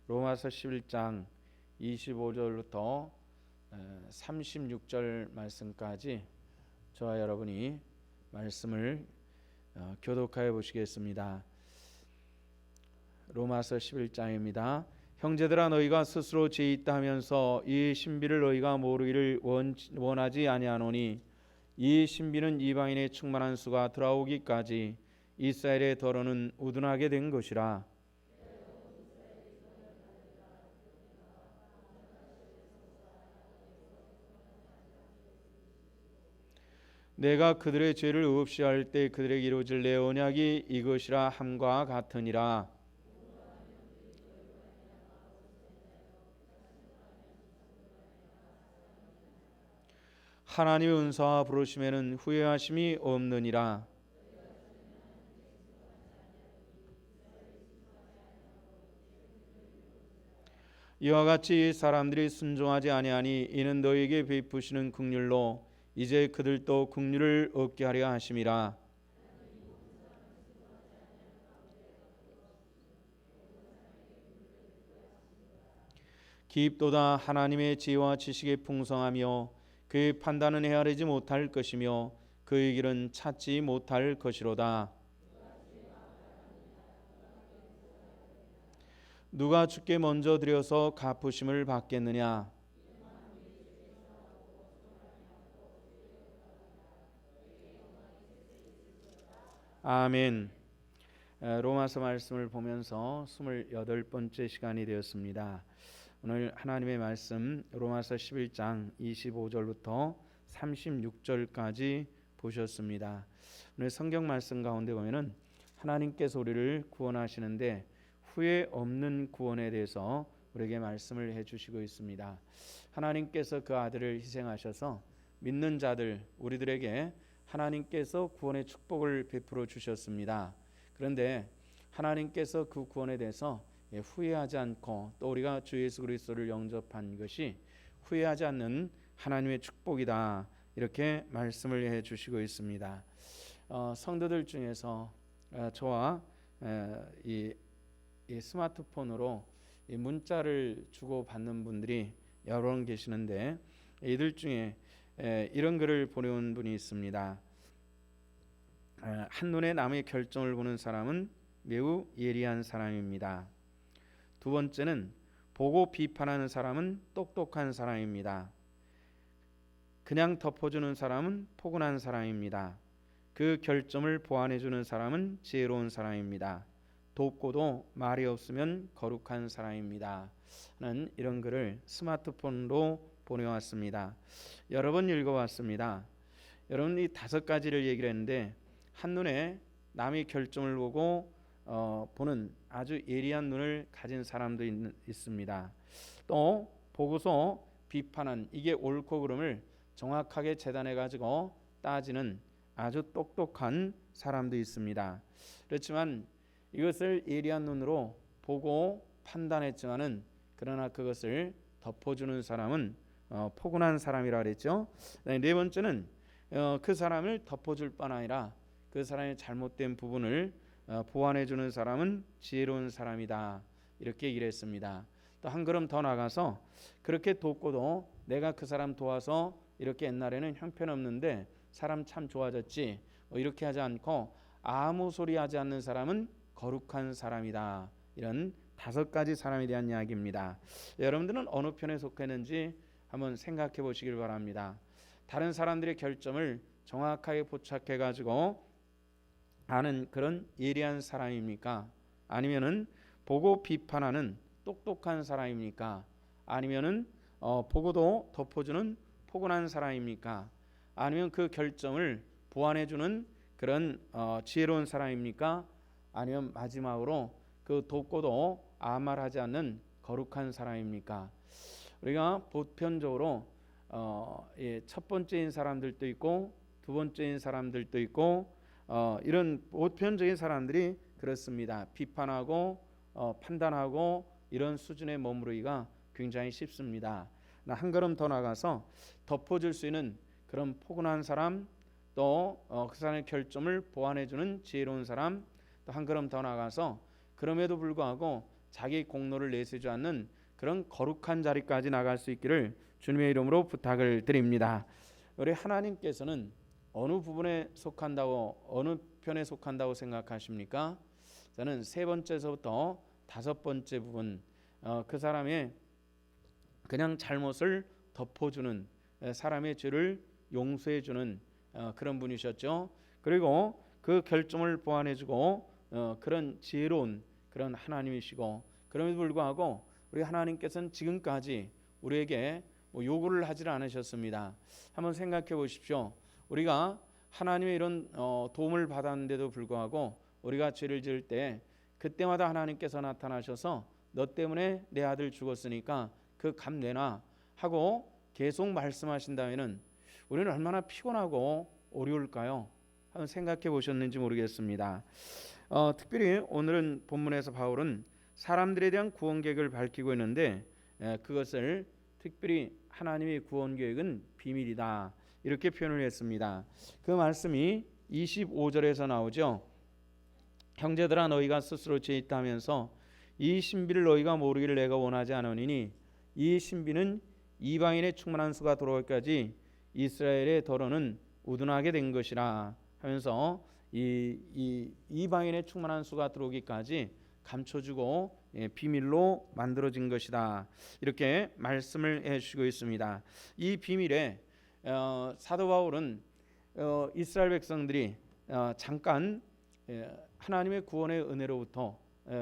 로마서 11장 25절부터 36절 말씀까지 저와 여러분이 말씀을 교독하여 보시겠습니다. 로마서 11장입니다. 형제들아, 너희가 스스로 죄 있다 하면서 이 신비를 너희가 모르기를 원하지 아니하노니, 이 신비는 이방인의 충만한 수가 들어오기까지 이스라엘의 더러는 우둔하게 된 것이라. 내가 그들의 죄를 없이 할 때 그들에게 이루어질 내 언약이 이것이라 함과 같으니라. 하나님의 은사와 부르심에는 후회하심이 없느니라. 이와 같이 사람들이 순종하지 아니하니 이는 너희에게 베푸시는 긍휼로 이제 그들도 긍휼을 얻게 하려 하심이라. 기입도다 하나님의 지혜와 지식의 풍성하며 그의 판단은 헤아리지 못할 것이며 그의 길은 찾지 못할 것이로다. 누가 주께 먼저 드려서 갚으심을 받겠느냐? 아멘. 로마서 말씀을 보면서 28번째 시간이 되었습니다. 오늘 하나님의 말씀 로마서 11장 25절부터 36절까지 보셨습니다. 오늘 성경 말씀 가운데 보면은 하나님께서 우리를 구원하시는데 후회 없는 구원에 대해서 우리에게 말씀을 해주시고 있습니다. 하나님께서 그 아들을 희생하셔서 믿는 자들 우리들에게 하나님께서 구원의 축복을 베풀어 주셨습니다. 그런데 하나님께서 그 구원에 대해서 후회하지 않고 또 우리가 주 예수 그리스도를 영접한 것이 후회하지 않는 하나님의 축복이다, 이렇게 말씀을 해주시고 있습니다. 성도들 중에서 저와 이 스마트폰으로 이 문자를 주고받는 분들이 여러 분 계시는데, 이들 중에 이런 글을 보내온 분이 있습니다. 한눈에 남의 결정을 보는 사람은 매우 예리한 사람입니다. 두 번째는 보고 비판하는 사람은 똑똑한 사람입니다. 그냥 덮어주는 사람은 포근한 사람입니다. 그 결점을 보완해주는 사람은 지혜로운 사람입니다. 돕고도 말이 없으면 거룩한 사람입니다. 는 이런 글을 스마트폰으로 보내왔습니다. 여러 번 읽어봤습니다. 여러분, 이 5가지를 얘기를 했는데 한눈에 남의 결점을 보고 보는 아주 예리한 눈을 가진 사람도 있습니다. 또 보고서 비판한 이게 옳고 그름을 정확하게 재단해 가지고 따지는 아주 똑똑한 사람도 있습니다. 그렇지만 이것을 예리한 눈으로 보고 판단했지만은 그러나 그것을 덮어주는 사람은 포근한 사람이라 그랬죠. 네 번째는 그 사람을 덮어줄 뿐 아니라 그 사람의 잘못된 부분을 보완해주는 사람은 지혜로운 사람이다, 이렇게 얘기를 했습니다. 또 한 걸음 더 나가서 그렇게 돕고도 내가 그 사람 도와서 이렇게 옛날에는 형편없는데 사람 참 좋아졌지, 이렇게 하지 않고 아무 소리 하지 않는 사람은 거룩한 사람이다. 이런 5가지 사람에 대한 이야기입니다. 여러분들은 어느 편에 속했는지 한번 생각해 보시길 바랍니다. 다른 사람들의 결점을 정확하게 포착해 가지고 아는 그런 예리한 사람입니까? 아니면은 보고 비판하는 똑똑한 사람입니까? 아니면은 보고도 덮어주는 포근한 사람입니까? 아니면 그 결점을 보완해주는 그런 지혜로운 사람입니까? 아니면 마지막으로 그 돕고도 아무 말 하지 않는 거룩한 사람입니까? 우리가 보편적으로 첫 번째인 사람들도 있고 두 번째인 사람들도 있고 이런 보편적인 사람들이 그렇습니다. 비판하고 판단하고 이런 수준에 머무르기가 굉장히 쉽습니다. 한 걸음 더 나가서 덮어줄 수 있는 그런 포근한 사람, 또 그 사람의 결점을 보완해주는 지혜로운 사람, 또 한 걸음 더 나가서 그럼에도 불구하고 자기 공로를 내세우지 않는 그런 거룩한 자리까지 나갈 수 있기를 주님의 이름으로 부탁을 드립니다. 우리 하나님께서는 어느 부분에 속한다고, 어느 편에 속한다고 생각하십니까? 저는 세 번째서부터 다섯 번째 부분, 그 사람의 그냥 잘못을 덮어주는, 사람의 죄를 용서해주는 그런 분이셨죠. 그리고 그 결점을 보완해주고 그런 지혜로운 그런 하나님이시고, 그럼에도 불구하고 우리 하나님께서는 지금까지 우리에게 요구를 하지 않으셨습니다. 한번 생각해 보십시오. 우리가 하나님의 이런 도움을 받았는데도 불구하고 우리가 죄를 지을 때 그때마다 하나님께서 나타나셔서 너 때문에 내 아들 죽었으니까 그 값 내놔 하고 계속 말씀하신다면은 우리는 얼마나 피곤하고 어려울까요? 한번 생각해 보셨는지 모르겠습니다. 특별히 오늘은 본문에서 바울은 사람들에 대한 구원 계획을 밝히고 있는데 그것을 특별히 하나님의 구원 계획은 비밀이다 이렇게 표현을 했습니다. 그 말씀이 25절에서 나오죠. 형제들아 너희가 스스로 죄 있다 하면서 이 신비를 너희가 모르기를 내가 원하지 않으니 이 신비는 이방인의 충만한 수가 들어올까지 이스라엘의 더러는 우둔하게 된 것이라 하면서 이방인의 충만한 수가 들어오기까지 감춰주고 비밀로 만들어진 것이다 이렇게 말씀을 해주시고 있습니다. 이 비밀에 사도 바울은 이스라엘 백성들이 잠깐 하나님의 구원의 은혜로부터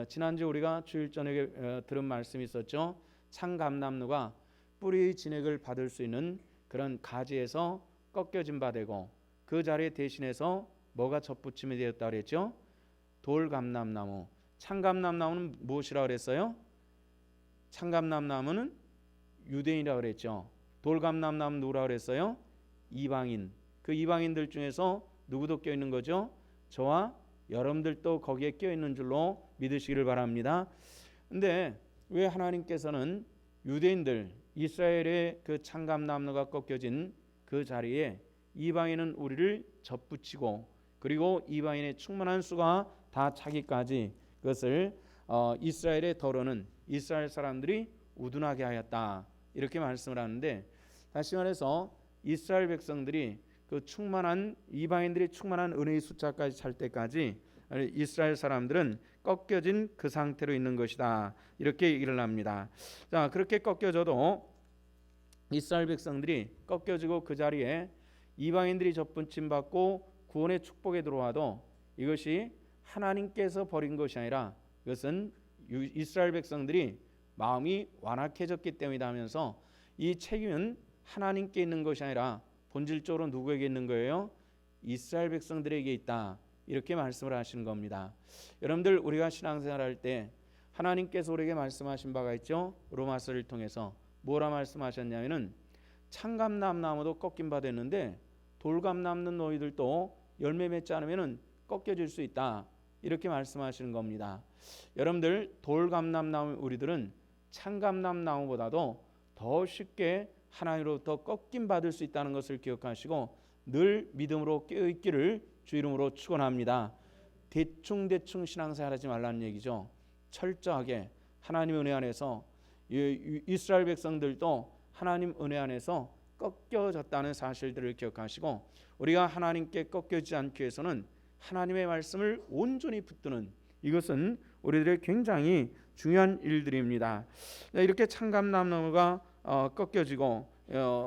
지난주 우리가 주일 저녁에 들은 말씀이 있었죠. 창감나무가 뿌리의 진액을 받을 수 있는 그런 가지에서 꺾여진 바 되고 그 자리에 대신해서 뭐가 접붙임이 되었다 그랬죠? 돌감람나무. 창감람나무는 무엇이라고 그랬어요? 창감람나무는 유대인이라고 그랬죠. 돌감람나무는 누구라고 그랬어요? 이방인. 그 이방인들 중에서 누구도 껴있는 거죠? 저와 여러분들도 거기에 껴있는 줄로 믿으시기를 바랍니다. 근데 왜 하나님께서는 유대인들 이스라엘의 그 창감나무가 꺾여진 그 자리에 이방인은 우리를 접붙이고 그리고 이방인의 충만한 수가 다 차기까지 그것을 이스라엘의 더러는 이스라엘 사람들이 우둔하게 하였다 이렇게 말씀을 하는데, 다시 말해서 이스라엘 백성들이 그 충만한 이방인들이 충만한 은혜의 숫자까지 찰 때까지 이스라엘 사람들은 꺾여진 그 상태로 있는 것이다 이렇게 얘기를 합니다. 자, 그렇게 꺾여져도 이스라엘 백성들이 꺾여지고 그 자리에 이방인들이 접붙임 받고 구원의 축복에 들어와도 이것이 하나님께서 버린 것이 아니라 이것은 이스라엘 백성들이 마음이 완악해졌기 때문이다 하면서 이 책임은 하나님께 있는 것이 아니라 본질적으로 누구에게 있는 거예요? 이스라엘 백성들에게 있다 이렇게 말씀을 하시는 겁니다. 여러분들 우리가 신앙생활할 때 하나님께서 우리에게 말씀하신 바가 있죠. 로마서를 통해서 뭐라 말씀하셨냐면은 창감나무도 꺾인 바 됐는데 돌감나무 너희들도 열매 맺지 않으면은 꺾여질 수 있다 이렇게 말씀하시는 겁니다. 여러분들 돌감나무 우리들은 창감나무보다도 더 쉽게 하나님으로부터 꺾임 받을 수 있다는 것을 기억하시고 늘 믿음으로 깨어있기를 주 이름으로 축원합니다. 대충 신앙생활하지 말라는 얘기죠. 철저하게 하나님 은혜 안에서 이스라엘 백성들도 하나님 은혜 안에서 꺾여졌다는 사실들을 기억하시고 우리가 하나님께 꺾여지지 않기 위해서는 하나님의 말씀을 온전히 붙드는 이것은 우리들의 굉장히 중요한 일들입니다. 이렇게 창감나무가 꺾여지고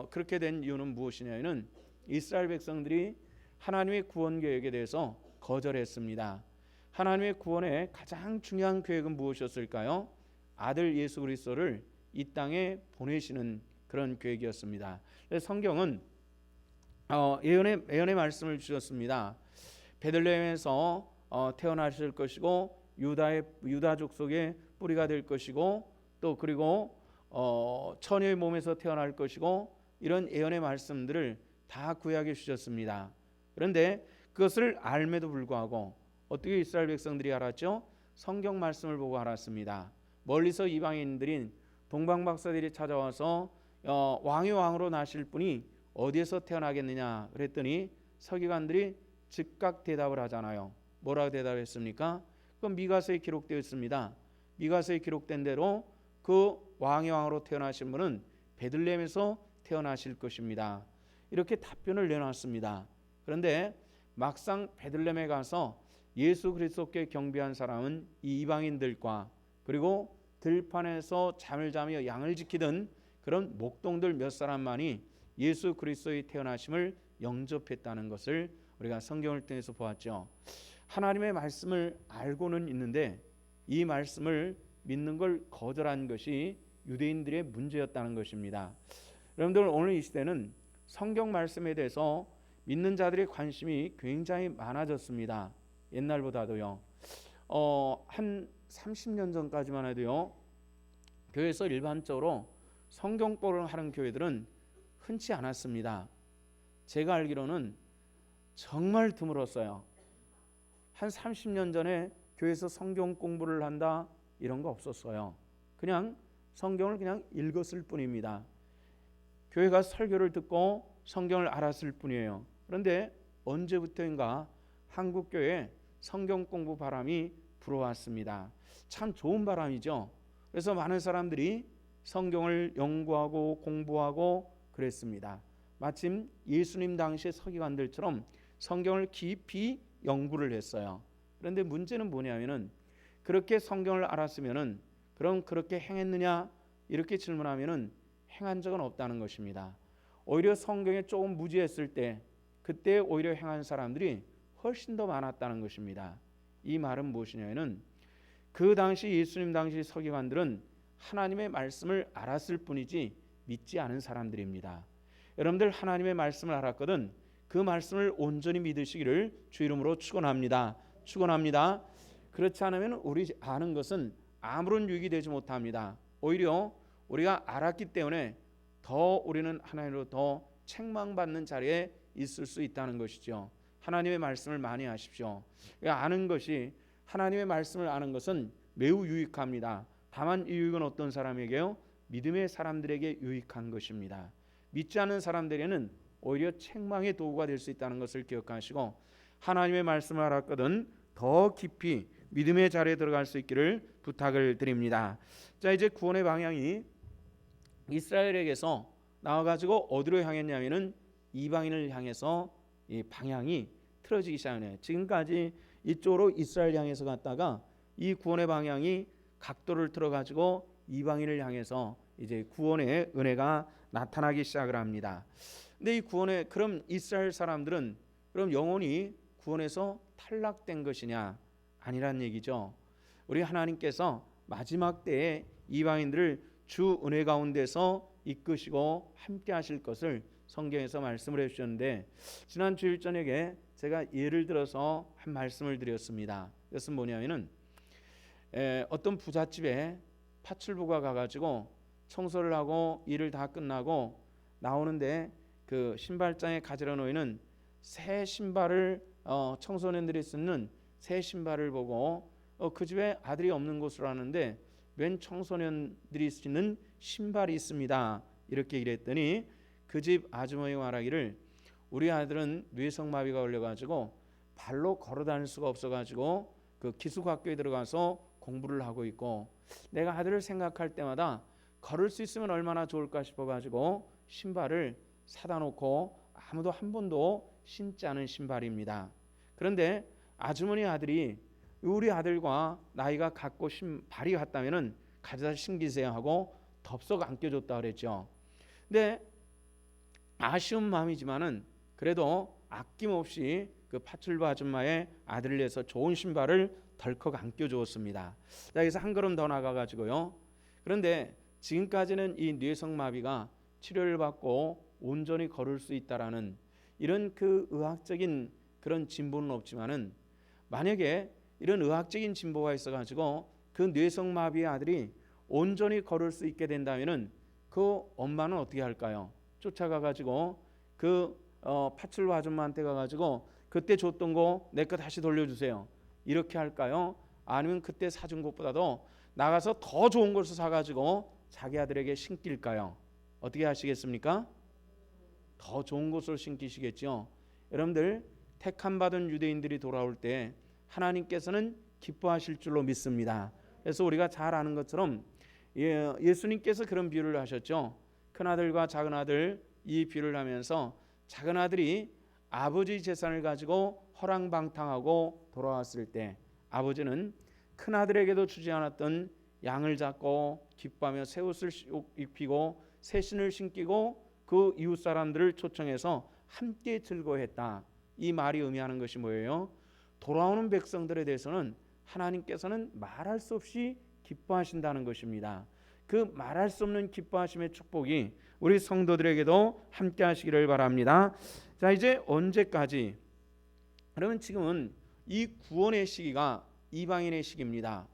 그렇게 된 이유는 무엇이냐면 이스라엘 백성들이 하나님의 구원 계획에 대해서 거절했습니다. 하나님의 구원의 가장 중요한 계획은 무엇이었을까요? 아들 예수 그리스도를 이 땅에 보내시는 그런 계획이었습니다. 성경은 예언의 말씀을 주셨습니다. 베들레헴에서 태어나실 것이고 유다 족속의 뿌리가 될 것이고 또 그리고 처녀의 몸에서 태어날 것이고 이런 예언의 말씀들을 다 구약에 주셨습니다. 그런데 그것을 알매도 불구하고 어떻게 이스라엘 백성들이 알았죠? 성경 말씀을 보고 알았습니다. 멀리서 이방인들인 동방박사들이 찾아와서 왕의 왕으로 나실 분이 어디에서 태어나겠느냐 그랬더니 서기관들이 즉각 대답을 하잖아요. 뭐라고 대답했습니까? 그건 미가서에 기록되어 있습니다. 미가서에 기록된 대로 그 왕의 왕으로 태어나신 분은 베들레헴에서 태어나실 것입니다. 이렇게 답변을 내놨습니다. 그런데 막상 베들레헴에 가서 예수 그리스도께 경배한 사람은 이 이방인들과 그리고 들판에서 잠을 자며 양을 지키던 그런 목동들 몇 사람만이 예수 그리스도의 태어나심을 영접했다는 것을 우리가 성경을 통해서 보았죠. 하나님의 말씀을 알고는 있는데 이 말씀을 믿는 걸 거절한 것이 유대인들의 문제였다는 것입니다. 여러분들 오늘 이 시대는 성경 말씀에 대해서 믿는 자들의 관심이 굉장히 많아졌습니다. 옛날보다도요. 한 30년 전까지만 해도요. 교회에서 일반적으로 성경법을 하는 교회들은 흔치 않았습니다. 제가 알기로는 정말 드물었어요. 한 30년 전에 교회에서 성경 공부를 한다 이런 거 없었어요. 그냥 성경을 그냥 읽었을 뿐입니다. 교회가 설교를 듣고 성경을 알았을 뿐이에요. 그런데 언제부터인가 한국 교회에 성경 공부 바람이 불어왔습니다. 참 좋은 바람이죠. 그래서 많은 사람들이 성경을 연구하고 공부하고 그랬습니다. 마침 예수님 당시의 서기관들처럼 성경을 깊이 연구를 했어요. 그런데 문제는 뭐냐면은 그렇게 성경을 알았으면은 그럼 그렇게 행했느냐 이렇게 질문하면은 행한 적은 없다는 것입니다. 오히려 성경에 조금 무지했을 때 그때 오히려 행한 사람들이 훨씬 더 많았다는 것입니다. 이 말은 무엇이냐면은 그 당시 예수님 당시 서기관들은 하나님의 말씀을 알았을 뿐이지 믿지 않은 사람들입니다. 여러분들 하나님의 말씀을 알았거든 그 말씀을 온전히 믿으시기를 주 이름으로 축원합니다. 축원합니다. 그렇지 않으면 우리 아는 것은 아무런 유익이 되지 못합니다. 오히려 우리가 알았기 때문에 더 우리는 하나님으로 더 책망받는 자리에 있을 수 있다는 것이죠. 하나님의 말씀을 많이 하십시오. 아는 것이 하나님의 말씀을 아는 것은 매우 유익합니다. 다만 이 유익은 어떤 사람에게요? 믿음의 사람들에게 유익한 것입니다. 믿지 않는 사람들에게는 오히려 책망의 도구가 될 수 있다는 것을 기억하시고 하나님의 말씀을 알았거든 더 깊이 믿음의 자리에 들어갈 수 있기를 부탁을 드립니다. 자, 이제 구원의 방향이 이스라엘에게서 나와가지고 어디로 향했냐면은 이방인을 향해서 이 방향이 틀어지기 시작해요. 지금까지 이쪽으로 이스라엘 향해서 갔다가 이 구원의 방향이 각도를 틀어가지고 이방인을 향해서 이제 구원의 은혜가 나타나기 시작을 합니다. 근데 이 구원의 그럼 이스라엘 사람들은 그럼 영원히 구원에서 탈락된 것이냐? 아니란 얘기죠. 우리 하나님께서 마지막 때에 이방인들을 주 은혜 가운데서 이끄시고 함께 하실 것을 성경에서 말씀을 해주셨는데 지난 주일 저녁에 제가 예를 들어서 한 말씀을 드렸습니다. 그것은 뭐냐면은 어떤 부잣집에 파출부가 가가지고 청소를 하고 일을 다 끝나고 나오는데 그 신발장에 가지러 놓이는 새 신발을 청소년들이 쓰는 새 신발을 보고 그 집에 아들이 없는 곳으로 하는데 웬 청소년들이 쓰는 신발이 있습니다. 이렇게 이랬더니 그 집 아주머니가 말하기를 우리 아들은 뇌성마비가 걸려가지고 발로 걸어다닐 수가 없어가지고 그 기숙학교에 들어가서 공부를 하고 있고 내가 아들을 생각할 때마다 걸을 수 있으면 얼마나 좋을까 싶어가지고 신발을 사다 놓고 아무도 한 번도 신지 않은 신발입니다. 그런데 아주머니 아들이 우리 아들과 나이가 같고 발이 같다면은 가져다 신기세요 하고 덥석 안겨줬다 그랬죠. 근데 아쉬운 마음이지만은 그래도 아낌없이 그 파출부 아줌마의 아들을 위해서 좋은 신발을 덜컥 안겨주었습니다. 자, 그래서 한 걸음 더 나가가지고요. 그런데 지금까지는 이 뇌성마비가 치료를 받고 온전히 걸을 수 있다라는 이런 그 의학적인 그런 진보는 없지만은 만약에 이런 의학적인 진보가 있어가지고 그 뇌성마비의 아들이 온전히 걸을 수 있게 된다면은 그 엄마는 어떻게 할까요? 쫓아가가지고 그 파출부 아줌마한테 가가지고 그때 줬던 거 내 거 다시 돌려주세요. 이렇게 할까요? 아니면 그때 사준 것보다도 나가서 더 좋은 것을 사가지고 자기 아들에게 신길까요? 어떻게 하시겠습니까? 더 좋은 것을 신기시겠죠. 여러분들 택함 받은 유대인들이 돌아올 때 하나님께서는 기뻐하실 줄로 믿습니다. 그래서 우리가 잘 아는 것처럼 예수님께서 그런 비유를 하셨죠. 큰아들과 작은아들 이 비유를 하면서 작은아들이 아버지 재산을 가지고 허랑방탕하고 돌아왔을 때 아버지는 큰아들에게도 주지 않았던 양을 잡고 기뻐하며 새 옷을 입히고 새 신을 신기고 그 이웃 사람들을 초청해서 함께 즐거워했다. 이 말이 의미하는 것이 뭐예요? 돌아오는 백성들에 대해서는 하나님께서는 말할 수 없이 기뻐하신다는 것입니다. 그 말할 수 없는 기뻐하심의 축복이 우리 성도들에게도 함께 하시기를 바랍니다. 자, 이제 언제까지? 그러면 지금은 이 구원의 시기가 이방인의 시기입니다.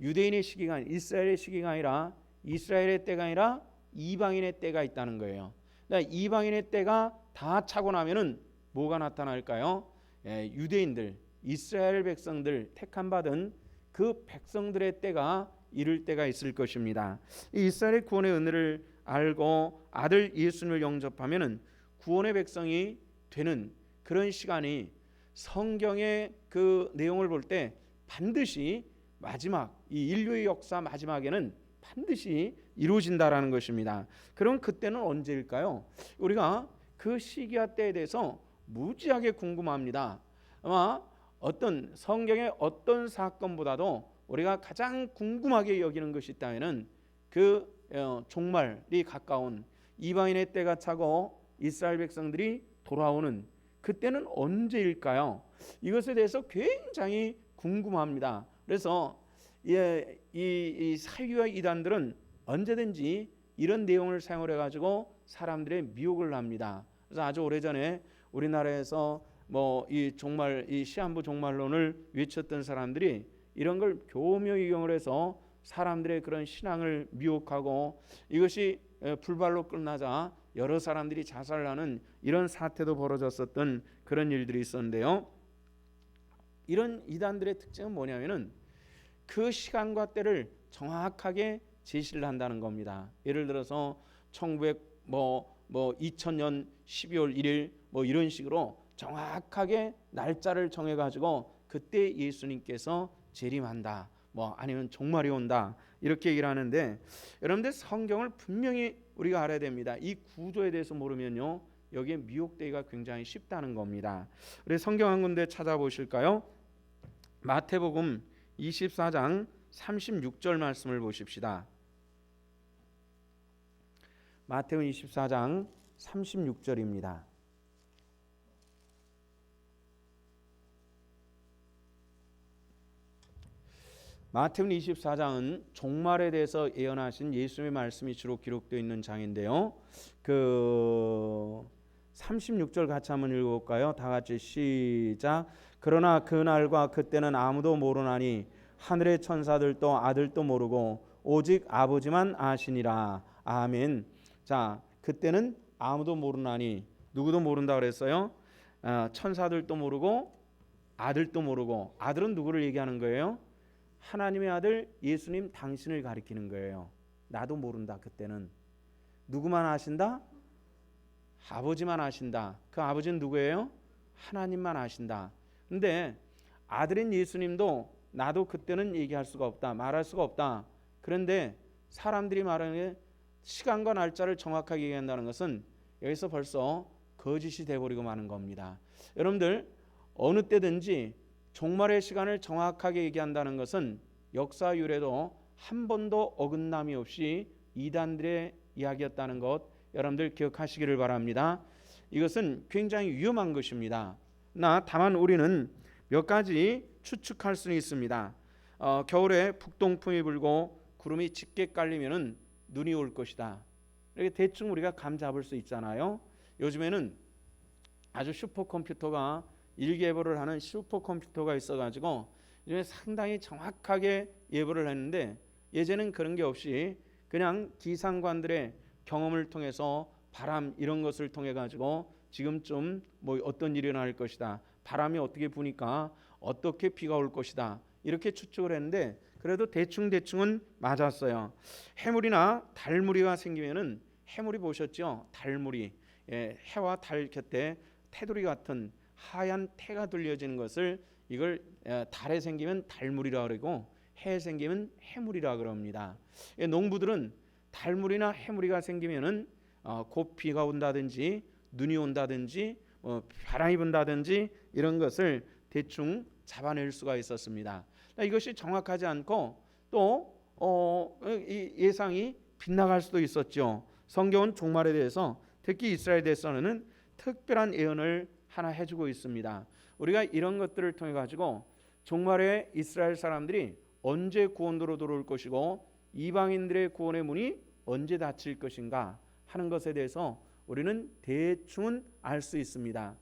유대인의 시기가 아니라, 이스라엘의 시기가 아니라, 이스라엘의 때가 아니라 이방인의 때가 있다는 거예요. 그러니까 이방인의 때가 다 차고 나면은 뭐가 나타날까요? 유대인들, 이스라엘 백성들 택함 받은 그 백성들의 때가 이를 때가 있을 것입니다. 이 이스라엘의 구원의 은혜를 알고 아들 예수님을 영접하면은 구원의 백성이 되는 그런 시간이 성경의 그 내용을 볼 때 반드시 마지막 이 인류의 역사 마지막에는 반드시 이루어진다라는 것입니다. 그럼 그때는 언제일까요? 우리가 그 시기와 때에 대해서 무지하게 궁금합니다. 아마 어떤 성경의 어떤 사건보다도 우리가 가장 궁금하게 여기는 것이 있다면은 그 종말이 가까운 이방인의 때가 차고 이스라엘 백성들이 돌아오는 그때는 언제일까요? 이것에 대해서 굉장히 궁금합니다. 그래서 이 사유와 이단들은 언제든지 이런 내용을 사용을 해가지고 사람들의 미혹을 합니다. 그래서 아주 오래전에 우리나라에서 이 종말, 이 시한부 종말론을 외쳤던 사람들이 이런 걸 교묘히 이용을 해서 사람들의 그런 신앙을 미혹하고 이것이 불발로 끝나자 여러 사람들이 자살을 하는 이런 사태도 벌어졌었던 그런 일들이 있었는데요. 이런 이단들의 특징은 뭐냐면은 그 시간과 때를 정확하게 제시를 한다는 겁니다. 예를 들어서 2000년 12월 1일 이런 식으로 정확하게 날짜를 정해 가지고 그때 예수님께서 재림한다. 아니면 종말이 온다. 이렇게 얘기를 하는데 여러분들 성경을 분명히 우리가 알아야 됩니다. 이 구조에 대해서 모르면요. 여기에 미혹되기가 굉장히 쉽다는 겁니다. 우리 성경 한 군데 찾아보실까요? 마태복음 24장 36절 말씀을 보십시다. 마태복음 24장 36절입니다. 마태복음 24장은 종말에 대해서 예언하신 예수님의 말씀이 주로 기록되어 있는 장인데요. 그 36절 같이 한번 읽어볼까요? 다 같이 시작. 그러나 그날과 그때는 아무도 모르나니 하늘의 천사들도 아들도 모르고 오직 아버지만 아시니라. 아멘. 자, 그때는 아무도 모르나니 누구도 모른다 그랬어요. 천사들도 모르고 아들도 모르고. 아들은 누구를 얘기하는 거예요? 하나님의 아들 예수님 당신을 가리키는 거예요. 나도 모른다. 그때는 누구만 아신다? 아버지만 아신다. 그 아버지는 누구예요? 하나님만 아신다. 근데 아들인 예수님도 나도 그때는 얘기할 수가 없다. 말할 수가 없다. 그런데 사람들이 말하는 시간과 날짜를 정확하게 얘기한다는 것은 여기서 벌써 거짓이 돼버리고 마는 겁니다. 여러분들 어느 때든지 종말의 시간을 정확하게 얘기한다는 것은 역사 유래도 한 번도 어긋남이 없이 이단들의 이야기였다는 것 여러분들 기억하시기를 바랍니다. 이것은 굉장히 위험한 것입니다. 다만 우리는 몇 가지 추측할 수는 있습니다. 겨울에 북동풍이 불고 구름이 짙게 깔리면은 눈이 올 것이다. 이렇게 대충 우리가 감 잡을 수 있잖아요. 요즘에는 아주 슈퍼컴퓨터가 일기예보를 하는 슈퍼컴퓨터가 있어가지고 요즘에 상당히 정확하게 예보를 했는데 예전엔 그런 게 없이 그냥 기상관들의 경험을 통해서 바람 이런 것을 통해 가지고 지금쯤 어떤 일이 일어날 것이다. 바람이 어떻게 부니까 어떻게 비가 올 것이다. 이렇게 추측을 했는데 그래도 대충은 맞았어요. 해물이나 달무리가 생기면은 해물이 보셨죠? 달무리. 해와 달 곁에 테두리 같은 하얀 태가 둘려지는 것을 이걸 달에 생기면 달무리라고 그러고 해 생기면 해물이라 그럽니다. 농부들은 달물이나 해물이가 생기면은 곧 비가 온다든지 눈이 온다든지 바람이 분다든지 이런 것을 대충 잡아낼 수가 있었습니다. 이것이 정확하지 않고 또 이 예상이 빗나갈 수도 있었죠. 성경은 종말에 대해서 특히 이스라엘에 대해서는 특별한 예언을 하나 해주고 있습니다. 우리가 이런 것들을 통해 가지고 종말에 이스라엘 사람들이 언제 구원으로 들어올 것이고 이방인들의 구원의 문이 언제 닫힐 것인가 하는 것에 대해서 우리는 대충은 알 수 있습니다.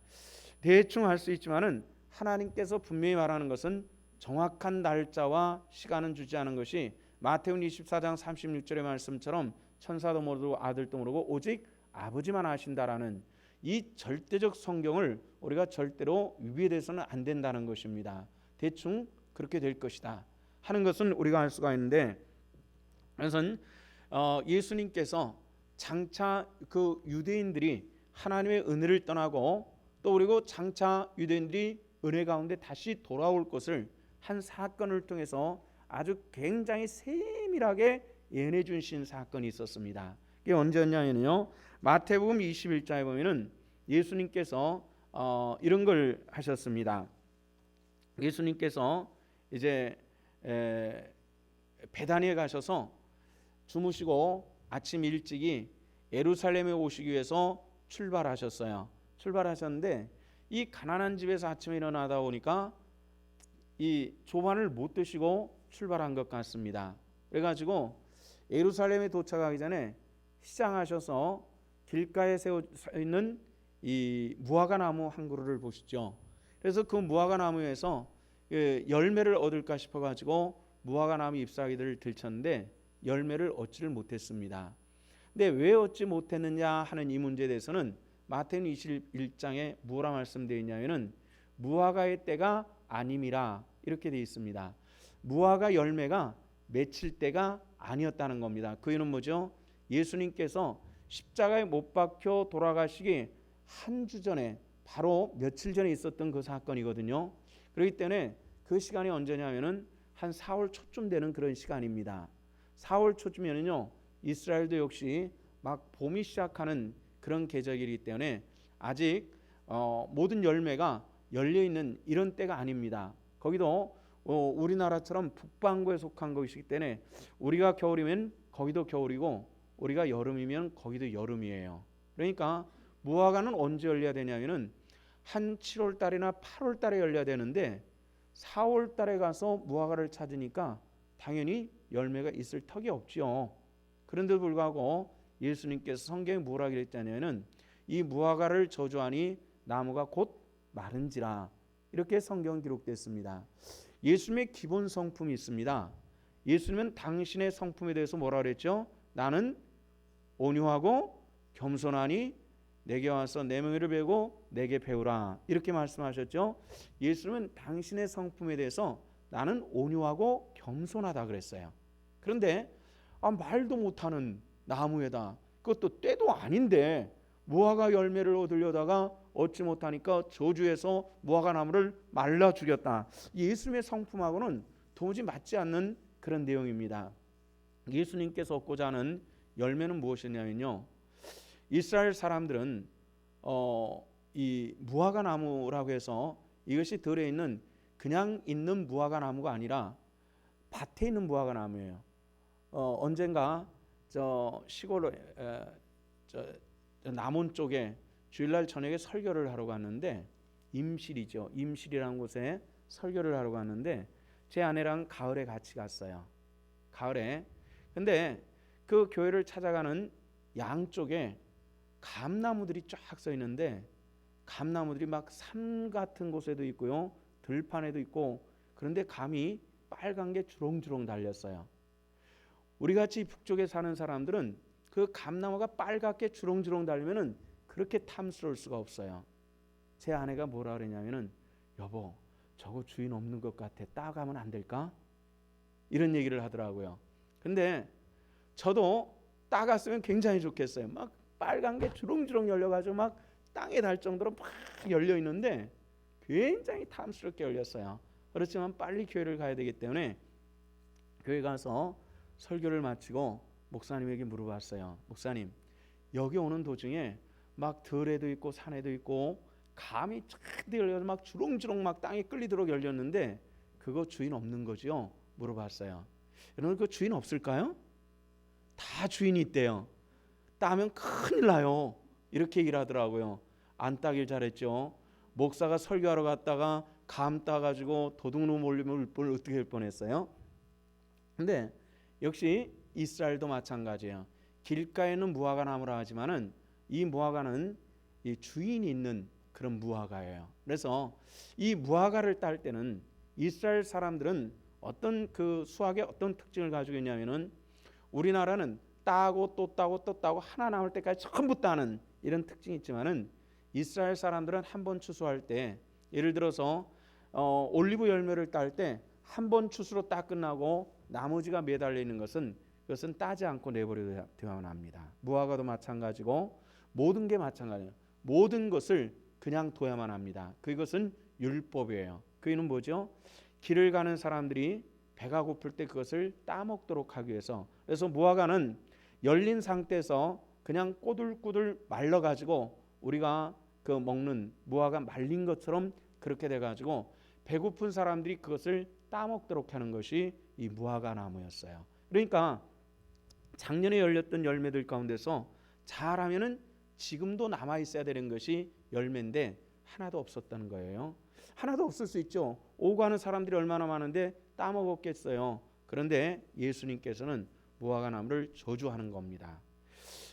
대충 알 수 있지만은 하나님께서 분명히 말하는 것은 정확한 날짜와 시간은 주지 않은 것이 마태복음 24장 36절의 말씀처럼 천사도 모르고 아들도 모르고 오직 아버지만 아신다라는 이 절대적 성경을 우리가 절대로 위배돼서는 안 된다는 것입니다. 대충 그렇게 될 것이다 하는 것은 우리가 알 수가 있는데, 그래서 예수님께서 장차 그 유대인들이 하나님의 은혜를 떠나고 또 그리고 장차 유대인들이 은혜 가운데 다시 돌아올 것을 한 사건을 통해서 아주 굉장히 세밀하게 예언해 주신 사건이 있었습니다. 이게 언제였냐면요, 마태복음 21장에 보면은 예수님께서 이런 걸 하셨습니다. 예수님께서 이제 베다니에 가셔서 주무시고 아침 일찍이 예루살렘에 오시기 위해서 출발하셨는데 이 가난한 집에서 아침에 일어나다 보니까 이 조반을 못 드시고 출발한 것 같습니다. 그래가지고 예루살렘에 도착하기 전에 시장하셔서 길가에 세워 있는 이 무화과 나무 한 그루를 보시죠. 그래서 그 무화과 나무에서 열매를 얻을까 싶어가지고 무화과 나무 잎사귀들을 들쳤는데 열매를 얻지를 못했습니다. 근데 왜 얻지 못했느냐 하는 이 문제에 대해서는 마태복음 21장에 뭐라 말씀되어 있냐면은 무화과의 때가 아님이라 이렇게 되어 있습니다. 무화과 열매가 맺힐 때가 아니었다는 겁니다. 그 이유는 뭐죠? 예수님께서 십자가에 못 박혀 돌아가시기 한 주 전에, 바로 며칠 전에 있었던 그 사건이거든요. 그렇기 때문에 그 시간이 언제냐면은 한 4월 초쯤 되는 그런 시간입니다. 4월 초쯤이면요 이스라엘도 역시 막 봄이 시작하는 그런 계절이기 때문에 아직 모든 열매가 열려 있는 이런 때가 아닙니다. 거기도 우리나라처럼 북반구에 속한 것이기 때문에 우리가 겨울이면 거기도 겨울이고 우리가 여름이면 거기도 여름이에요. 그러니까 무화과는 언제 열려야 되냐면은 한 7월 달이나 8월 달에 열려야 되는데 4월 달에 가서 무화과를 찾으니까 당연히 열매가 있을 턱이 없지요. 그런데도 불구하고 예수님께서 성경에 뭐라 그랬냐면은 이 무화과를 저주하니 나무가 곧 마른지라 이렇게 성경 기록됐습니다. 예수님의 기본 성품이 있습니다. 예수님은 당신의 성품에 대해서 뭐라 그랬죠? 나는 온유하고 겸손하니 내게 와서 내 멍에를 베고 내게 배우라 이렇게 말씀하셨죠. 예수님은 당신의 성품에 대해서 나는 온유하고 겸손하다 그랬어요. 그런데 말도 못하는 나무에다, 그것도 때도 아닌데 무화과 열매를 얻으려다가 얻지 못하니까 저주해서 무화과 나무를 말라 죽였다. 예수님의 성품하고는 도무지 맞지 않는 그런 내용입니다. 예수님께서 얻고자 하는 열매는 무엇이냐면요, 이스라엘 사람들은 이 무화과 나무라고 해서 이것이 들어있는 그냥 있는 무화과 나무가 아니라 밭에 있는 무화과 나무예요. 언젠가 저 시골 남원 쪽에 주일날 저녁에 설교를 하러 갔는데, 임실이죠. 임실이라는 곳에 설교를 하러 갔는데 제 아내랑 가을에 같이 갔어요. 가을에. 근데 그 교회를 찾아가는 양쪽에 감나무들이 쫙 서 있는데 감나무들이 막 산 같은 곳에도 있고요, 들판에도 있고, 그런데 감이 빨간 게 주렁주렁 달렸어요. 우리 같이 북쪽에 사는 사람들은 그 감나무가 빨갛게 주렁주렁 달리면은 그렇게 탐스러울 수가 없어요. 제 아내가 뭐라 그러냐면은 여보 저거 주인 없는 것 같아, 따가면 안 될까? 이런 얘기를 하더라고요. 근데 저도 따갔으면 굉장히 좋겠어요. 막 빨간 게 주렁주렁 열려가지고 막 땅에 닿을 정도로 막 열려 있는데 굉장히 탐스럽게 열렸어요. 그렇지만 빨리 교회를 가야 되기 때문에 교회 가서 설교를 마치고 목사님에게 물어봤어요. 목사님, 여기 오는 도중에 막 들에도 있고 산에도 있고 감이 쫙 열려서 막 주렁주렁 막 땅에 끌리도록 열렸는데 그거 주인 없는 거죠? 물어봤어요. 여러분, 그 주인 없을까요? 다 주인이 있대요. 따면 큰일 나요. 이렇게 얘기를 하더라고요. 안 따길 잘했죠. 목사가 설교하러 갔다가 감 따가지고 도둑놈 몰리면 어떻게 할 뻔했어요. 근데 역시 이스라엘도 마찬가지예요. 길가에는 무화과 나무라 하지만은 이 무화과는 이 주인이 있는 그런 무화과예요. 그래서 이 무화과를 딸 때는 이스라엘 사람들은 어떤 그 수확의 어떤 특징을 가지고 있냐면은 우리나라는 따고 또 따고 또 따고 하나 남을 때까지 전부 따는 이런 특징이 있지만은 이스라엘 사람들은 한 번 추수할 때 예를 들어서 올리브 열매를 딸 때 한 번 추수로 딱 끝나고 나머지가 매달려 있는 것은 그것은 따지 않고 내버려둬야만 합니다. 무화과도 마찬가지고 모든 게 마찬가지예요. 모든 것을 그냥 둬야만 합니다. 그것은 율법이에요. 그이는 뭐죠? 길을 가는 사람들이 배가 고플 때 그것을 따먹도록 하기 위해서. 그래서 무화과는 열린 상태에서 그냥 꼬들꼬들 말라가지고 우리가 그 먹는 무화과 말린 것처럼 그렇게 돼가지고 배고픈 사람들이 그것을 따먹도록 하는 것이 이 무화과 나무였어요. 그러니까 작년에 열렸던 열매들 가운데서 잘하면은 지금도 남아 있어야 되는 것이 열매인데 하나도 없었다는 거예요. 하나도 없을 수 있죠. 오고 가는 사람들이 얼마나 많은데 따먹었겠어요. 그런데 예수님께서는 무화과 나무를 저주하는 겁니다.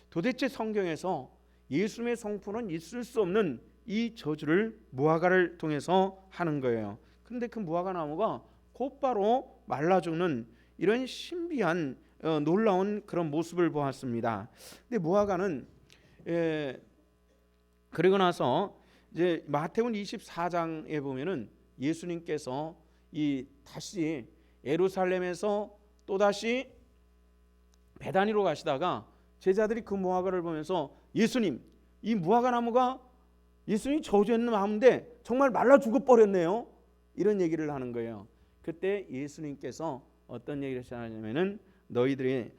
도대체 성경에서 예수님의 성품은 있을 수 없는 이 저주를 무화과를 통해서 하는 거예요. 그런데 그 무화과 나무가 곧바로 말라 죽는 이런 신비한 놀라운 그런 모습을 보았습니다. 근데 무화과는 그리고 나서 이제 마태복음 24장에 보면은 예수님께서 이 다시 예루살렘에서 또 다시 베다니로 가시다가 제자들이 그 무화과를 보면서 예수님, 이 무화과 나무가 예수님이 저주했는 나무인데 정말 말라 죽어 버렸네요. 이런 얘기를 하는 거예요. 그때 예수님께서 어떤 얘기를 하시냐면은 너희들이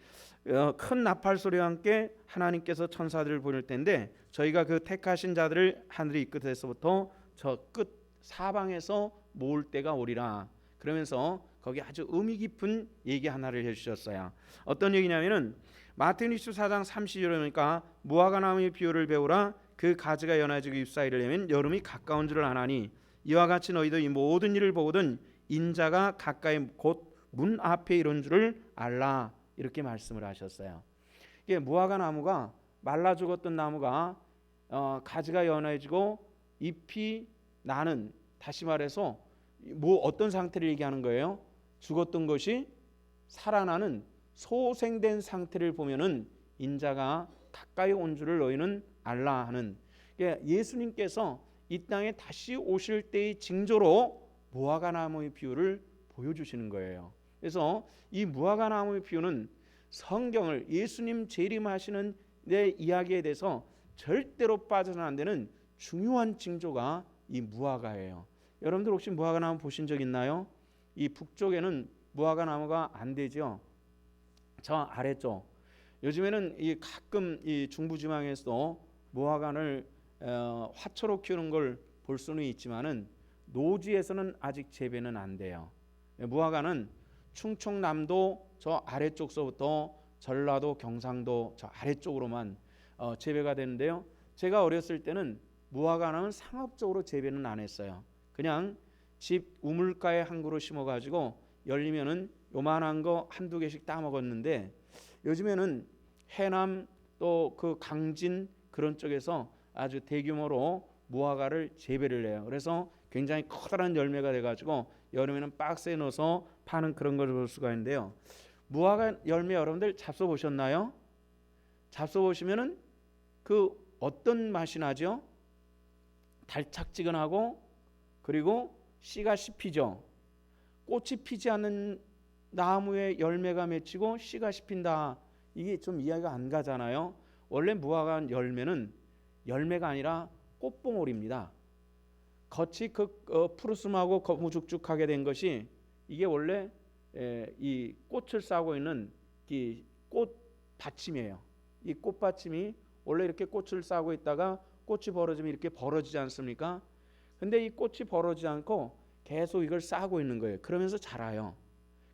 큰 나팔 소리와 함께 하나님께서 천사들을 보낼 텐데 저희가 그 택하신 자들을 하늘이 끝에서부터 저 끝 사방에서 모을 때가 오리라. 그러면서 거기 아주 의미 깊은 얘기 하나를 해주셨어요. 어떤 얘기냐면은 마태복음 24장 30절이니까 무화과 나무의 비유를 배우라. 그 가지가 연해지고 잎사이를 내면 여름이 가까운 줄을 아나니 이와 같이 너희도 이 모든 일을 보거든 인자가 가까이 곧 문 앞에 이른 줄을 알라. 이렇게 말씀을 하셨어요. 이게 무화과 나무가 말라 죽었던 나무가 가지가 연해지고 잎이 나는, 다시 말해서 뭐 어떤 상태를 얘기하는 거예요? 죽었던 것이 살아나는 소생된 상태를 보면은 인자가 가까이 온 줄을 너희는 알라 하는, 예수님께서 이 땅에 다시 오실 때의 징조로 무화과 나무의 비유를 보여주시는 거예요. 그래서 이 무화과 나무의 비유는 성경을 예수님 재림하시는 내 이야기에 대해서 절대로 빠져서는 안 되는 중요한 징조가 이 무화과예요. 여러분들 혹시 무화과 나무 보신 적 있나요? 이 북쪽에는 무화과 나무가 안 되죠. 저 아래쪽 요즘에는 이 가끔 이 중부지방에서 무화과를 화초로 키우는 걸 볼 수는 있지만은 노지에서는 아직 재배는 안 돼요. 무화과는 충청남도 저 아래쪽서부터 전라도, 경상도 저 아래쪽으로만 재배가 되는데요. 제가 어렸을 때는 무화과는 상업적으로 재배는 안 했어요. 그냥 집 우물가에 한 그루 심어가지고 열리면은 요만한 거 한두 개씩 따 먹었는데 요즘에는 해남 또 그 강진 그런 쪽에서 아주 대규모로 무화과를 재배를 해요. 그래서 굉장히 커다란 열매가 돼가지고 여름에는 박스에 넣어서 파는 그런 걸 볼 수가 있는데요. 무화과 열매 여러분들 잡숴 보셨나요? 잡숴 보시면은 그 어떤 맛이 나죠? 달짝지근하고 그리고 씨가 씹히죠. 꽃이 피지 않는 나무에 열매가 맺히고 씨가 씹힌다. 이게 좀 이해가 안 가잖아요. 원래 무화과 열매는 열매가 아니라 꽃봉오리입니다. 겉이 그 푸르스름하고 거무죽죽하게 된 것이 이게 원래 이 꽃을 싸고 있는 이 꽃받침이에요. 이 꽃받침이 원래 이렇게 꽃을 싸고 있다가 꽃이 벌어지면 이렇게 벌어지지 않습니까? 근데 이 꽃이 벌어지지 않고 계속 이걸 싸고 있는 거예요. 그러면서 자라요.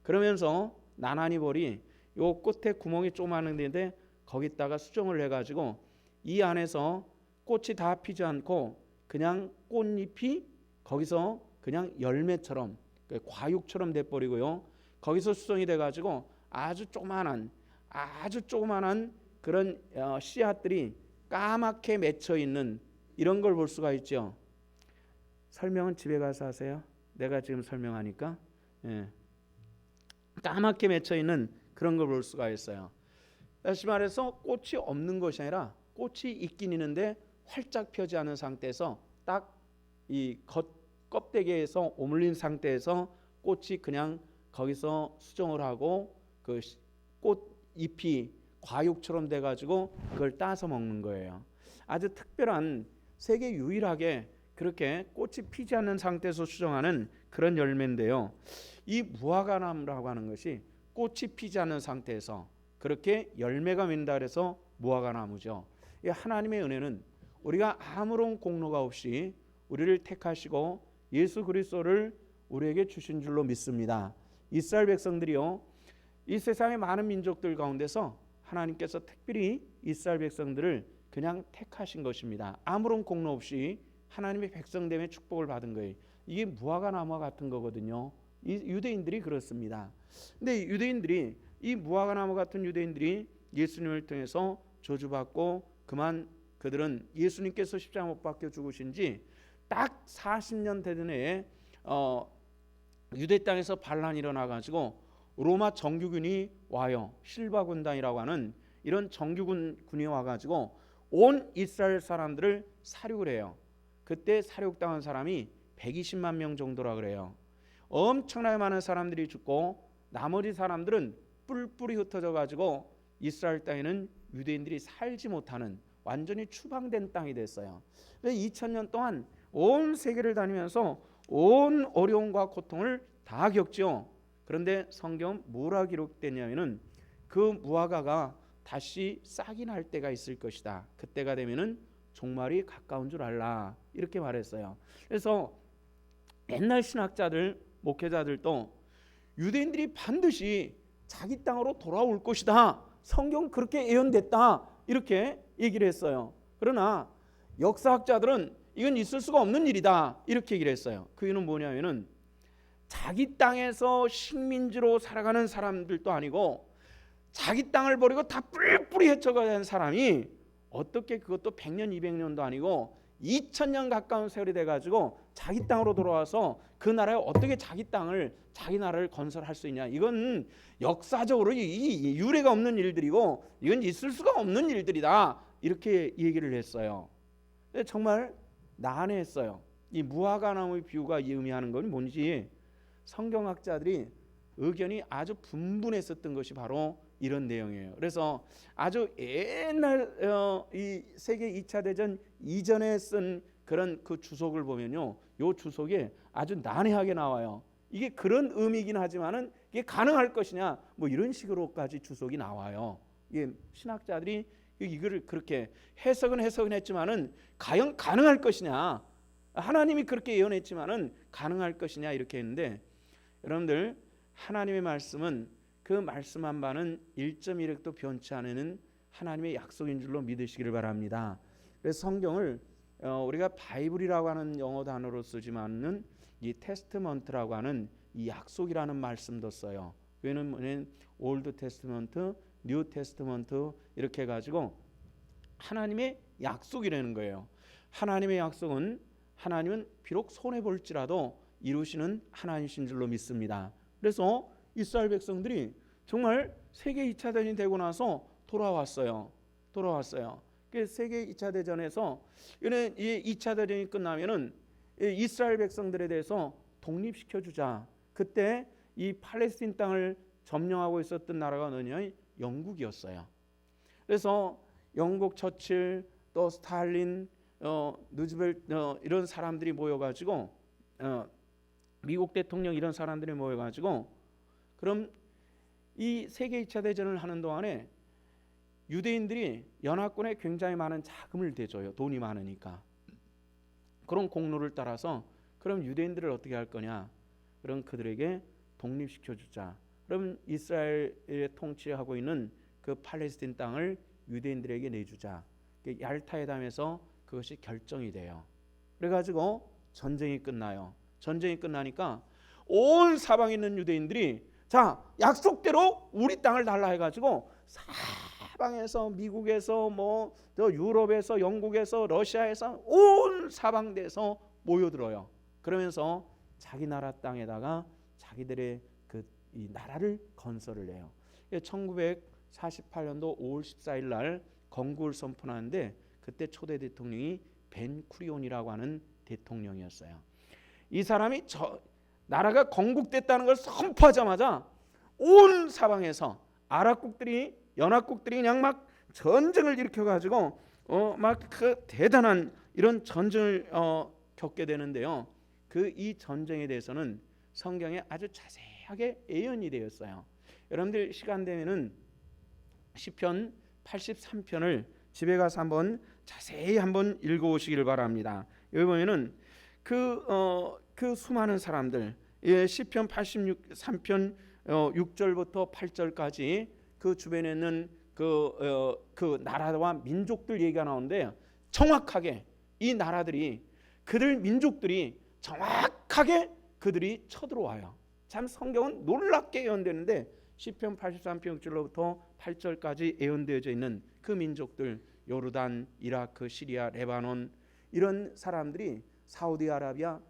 그러면서 나나니 벌이 요 끝에 구멍이 조그마한데 거기다가 수정을 해가지고 이 안에서 꽃이 다 피지 않고 그냥 꽃잎이 거기서 그냥 열매처럼 과육처럼 돼버리고요. 거기서 수정이 돼가지고 아주 조그만한 그런 씨앗들이 까맣게 맺혀 있는 이런 걸 볼 수가 있죠. 설명은 집에 가서 하세요. 내가 지금 설명하니까 까맣게 맺혀 있는 그런 걸 볼 수가 있어요. 다시 말해서 꽃이 없는 것이 아니라 꽃이 있긴 있는데 활짝 펴지 않은 상태에서 딱 이 껍데기에서 오물린 상태에서 꽃이 그냥 거기서 수정을 하고 그 꽃잎이 과육처럼 돼가지고 그걸 따서 먹는 거예요. 아주 특별한 세계 유일하게 그렇게 꽃이 피지 않는 상태에서 수정하는 그런 열매인데요. 이 무화과나무라고 하는 것이 꽃이 피지 않는 상태에서 그렇게 열매가 맺는다 그래서 무화과나무죠. 이 하나님의 은혜는 우리가 아무런 공로가 없이 우리를 택하시고 예수 그리스도를 우리에게 주신 줄로 믿습니다. 이스라엘 백성들이요, 이 세상의 많은 민족들 가운데서 하나님께서 특별히 이스라엘 백성들을 그냥 택하신 것입니다. 아무런 공로 없이 하나님의 백성됨의 축복을 받은 거예요. 이게 무화과나무와 같은 거거든요. 이 유대인들이 그렇습니다. 근데 유대인들이 이 무화과나무 같은 유대인들이 예수님을 통해서 저주받고 그만 그들은 예수님께서 십자가 못 박혀 죽으신 지 딱 40년 되던 해에 유대 땅에서 반란이 일어나가지고 로마 정규군이 와요. 실바 군단이라고 하는 이런 정규군이 와가지고 온 이스라엘 사람들을 살육을 해요. 그때 살육당한 사람이 120만 명 정도라 그래요. 엄청나게 많은 사람들이 죽고 나머지 사람들은 뿔뿔이 흩어져 가지고 이스라엘 땅에는 유대인들이 살지 못하는 완전히 추방된 땅이 됐어요. 2000년 동안 온 세계를 다니면서 온 어려움과 고통을 다 겪죠. 그런데 성경 뭐라 기록됐냐면은 그 무화과가 다시 싹이 날 때가 있을 것이다. 그때가 되면은 종말이 가까운 줄 알라. 이렇게 말했어요. 그래서 옛날 신학자들, 목회자들도 유대인들이 반드시 자기 땅으로 돌아올 것이다. 성경 그렇게 예언됐다. 이렇게 얘기를 했어요. 그러나 역사학자들은 이건 있을 수가 없는 일이다. 이렇게 얘기를 했어요. 그 이유는 뭐냐면은 자기 땅에서 식민지로 살아가는 사람들도 아니고 자기 땅을 버리고 다 뿔뿔이 헤쳐가는 사람이 어떻게 그것도 100년 200년도 아니고 2000년 가까운 세월이 돼가지고 자기 땅으로 돌아와서 그 나라에 어떻게 자기 땅을 자기 나라를 건설할 수 있냐. 이건 역사적으로 이 유례가 없는 일들이고 이건 있을 수가 없는 일들이다. 이렇게 얘기를 했어요. 근데 정말 난해했어요. 이 무화과나무의 비유가 의미하는 건 뭔지 성경학자들이 의견이 아주 분분했었던 것이 바로 이런 내용이에요. 그래서 아주 옛날 이 세계 2차 대전 이전에 쓴 그런 그 주석을 보면요, 요 주석에 아주 난해하게 나와요. 이게 그런 의미이긴 하지만은 이게 가능할 것이냐, 뭐 이런 식으로까지 주석이 나와요. 이게 신학자들이 이거를 그렇게 해석은 했지만은 과연 가능할 것이냐, 하나님이 그렇게 예언했지만은 가능할 것이냐 이렇게 했는데, 여러분들 하나님의 말씀은 그 말씀한 바는 1.1획도 변치 않는 하나님의 약속인 줄로 믿으시기를 바랍니다. 그래서 성경을 우리가 바이블이라고 하는 영어 단어로 쓰지만은 이 테스트먼트라고 하는 이 약속이라는 말씀도 써요. 그는 뭐냐면 올드 테스트먼트, 뉴 테스트먼트 이렇게 해가지고 하나님의 약속이라는 거예요. 하나님의 약속은 하나님은 비록 손해 볼지라도 이루시는 하나님이신 줄로 믿습니다. 그래서 이스라엘 백성들이 정말 세계 2차 대전이 되고 나서 돌아왔어요. 그 세계 2차 대전에서 이 2차 대전이 끝나면은 이스라엘 백성들에 대해서 독립시켜 주자. 그때 이 팔레스틴 땅을 점령하고 있었던 나라가 어느냐? 영국이었어요. 그래서 영국 처칠, 또 스탈린, 누즈벨트 이런 사람들이 모여가지고 미국 대통령 이런 사람들이 모여가지고 그럼 이 세계 2차 대전을 하는 동안에 유대인들이 연합군에 굉장히 많은 자금을 대줘요. 돈이 많으니까. 그런 공로를 따라서 그럼 유대인들을 어떻게 할 거냐? 그럼 그들에게 독립시켜주자. 그럼 이스라엘의 통치하고 있는 그 팔레스틴 땅을 유대인들에게 내주자. 얄타회담에서 그것이 결정이 돼요. 그래가지고 전쟁이 끝나요. 전쟁이 끝나니까 온 사방에 있는 유대인들이 자, 약속대로 우리 땅을 달라 해가지고 사방에서 미국에서 뭐 유럽에서 영국에서 러시아에서 온 사방대에서 모여들어요. 그러면서 자기 나라 땅에다가 자기들의 이 나라를 건설을 해요. 1948년도 5월 14일 날 건국을 선포하는데 그때 초대 대통령이 벤쿠리온이라고 하는 대통령이었어요. 이 사람이 나라가 건국됐다는 걸 선포하자마자 온 사방에서 아랍국들이 연합국들이 그냥 막 전쟁을 일으켜가지고 막 그 대단한 이런 전쟁을 겪게 되는데요. 이 전쟁에 대해서는 성경에 아주 자세하게 예언이 되었어요. 여러분들 시간 되면은 시편 83편을 집에 가서 한번 자세히 한번 읽어오시기를 바랍니다. 여기 보면은 그 수많은 사람들, 시편 83편 6절부터 8절까지 그 주변에 있는 그 나라와 민족들 얘기가 나오는데 정확하게 이 나라들이 그들 민족들이 정확하게 그들이 쳐들어와요. 참 성경은 놀랍게 예언되는데 시편 83편 6절로부터 8절까지 예언되어져 있는 그 민족들 요르단, 이라크, 시리아, 레바논 이런 사람들이 사우디아라비아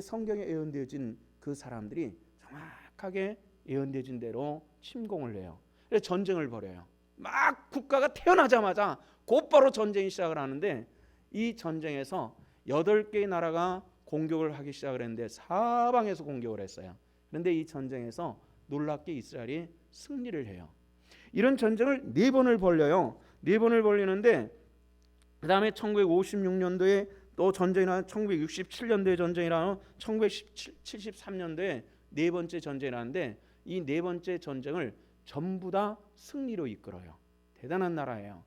성경에 예언되어진 그 사람들이 정확하게 예언되어진 대로 침공을 해요. 그래서 전쟁을 벌여요. 막 국가가 태어나자마자 곧바로 전쟁이 시작을 하는데 이 전쟁에서 8개의 나라가 공격을 하기 시작을 했는데 사방에서 공격을 했어요. 그런데 이 전쟁에서 놀랍게 이스라엘이 승리를 해요. 이런 전쟁을 4번을 벌려요. 4번을 벌리는데 그 다음에 1956년도에 또 전쟁이 나서 1967년도에 전쟁이 나서 1973년도에 4번째 전쟁이 나는데 이 4번째 전쟁을 전부 다 승리로 이끌어요. 대단한 나라예요.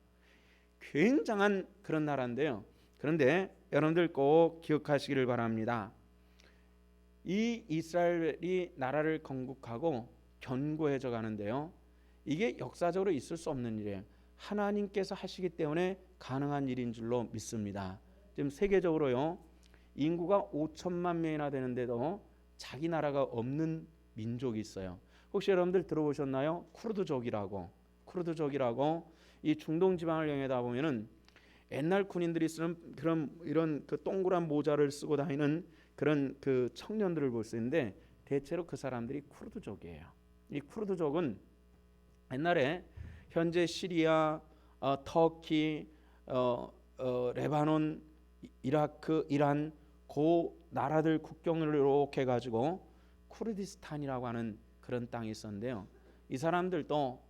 굉장한 그런 나라인데요. 그런데 여러분들 꼭 기억하시기를 바랍니다. 이 이스라엘이 나라를 건국하고 견고해져 가는데요. 이게 역사적으로 있을 수 없는 일이에요. 하나님께서 하시기 때문에 가능한 일인 줄로 믿습니다. 지금 세계적으로요. 인구가 5천만 명이나 되는데도 자기 나라가 없는 민족이 있어요. 혹시 여러분들 들어보셨나요? 쿠르드족이라고 이 중동 지방을 향해다 보면은 옛날 군인들이 쓰는 그런 이런 그 동그란 모자를 쓰고 다니는 그런 그 청년들을 볼 수 있는데 대체로 그 사람들이 쿠르드족이에요. 이 쿠르드족은 옛날에 현재 시리아, 터키, 레바논, 이라크, 이란 그 나라들 국경을 이렇게 해가지고 쿠르디스탄이라고 하는 그런 땅이 있었는데요. 이 사람들도